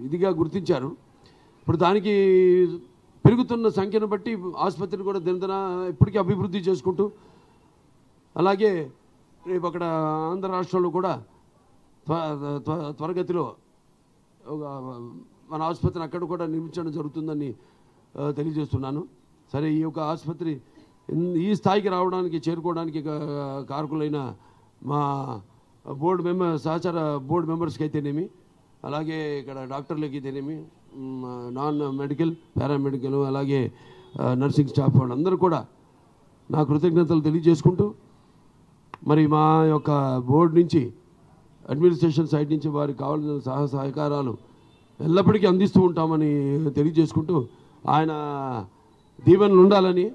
ఇదిగా గుర్తించారు. ఇప్పుడు దానికి పెరుగుతున్న సంఖ్యను బట్టి ఆసుపత్రిని కూడా దినదిన ఇప్పటికీ అభివృద్ధి చేసుకుంటూ, అలాగే రేపు అక్కడ ఆంధ్ర రాష్ట్రంలో కూడా త్వరగతిలో మన ఆసుపత్రిని అక్కడ కూడా నిర్మించడం జరుగుతుందని తెలియజేస్తున్నాను. సరే, ఈ యొక్క ఆసుపత్రి ఈ స్థాయికి రావడానికి చేరుకోవడానికి కారకులైన మా సహచార బోర్డు మెంబర్స్కి అయితేనేమి, అలాగే ఇక్కడ డాక్టర్లకి అయితేనేమి, నాన్ మెడికల్, పారామెడికల్, అలాగే నర్సింగ్ స్టాఫ్ వాళ్ళందరూ కూడా నా కృతజ్ఞతలు తెలియజేసుకుంటూ, మరి మా యొక్క బోర్డు నుంచి అడ్మినిస్ట్రేషన్ సైడ్ నుంచి వారికి కావాల్సిన సహకారాలు ఎల్లప్పటికీ అందిస్తూ ఉంటామని తెలియజేసుకుంటూ, ఆయన దీవెనలు ఉండాలని,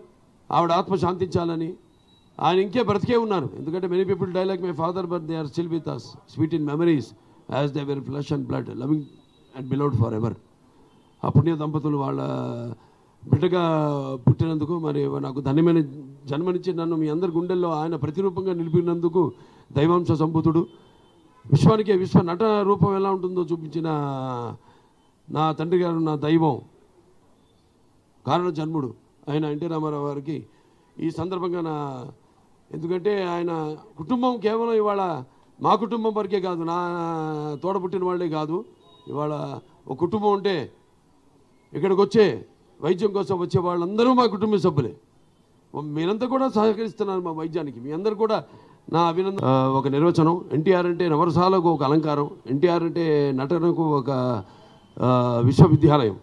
ఆవిడ ఆత్మ శాంతించాలని, ఆయన ఇంకే బ్రతికే ఉన్నారు. ఎందుకంటే many people die like my father but they are still with us, sweet in memories as they were flesh and blood, loving and beloved forever. ఆ పుణ్య దంపతులు వాళ్ళ బిడ్డగా పుట్టినందుకు, మరి నాకు ధన్యమైన జన్మనిచ్చి నన్ను మీ అందరి గుండెల్లో ఆయన ప్రతిరూపంగా నిలిపినందుకు దైవాంశ సంభూతుడు, విశ్వానికే విశ్వ నట రూపం ఎలా ఉంటుందో చూపించిన నా తండ్రి గారు, నా దైవం, కారణ జన్ముడు ఆయన ఎన్టీ రామారావు గారికి ఈ సందర్భంగా ఎందుకంటే ఆయన కుటుంబం కేవలం ఇవాళ మా కుటుంబం వరకే కాదు, నా తోడబుట్టిన వాళ్ళే కాదు. ఇవాళ ఒక కుటుంబం ఉంటే ఇక్కడికి వచ్చే వైద్యం కోసం వచ్చే వాళ్ళందరూ మా కుటుంబ సభ్యులే. మీరంతా కూడా సహకరిస్తున్నారు మా వైద్యానికి. మీ అందరూ కూడా నా అభినందన. ఒక నిర్వచనం, ఎన్టీఆర్ అంటే నవరసాలకు ఒక అలంకారం, ఎన్టీఆర్ అంటే నటనకు ఒక విశ్వవిద్యాలయం.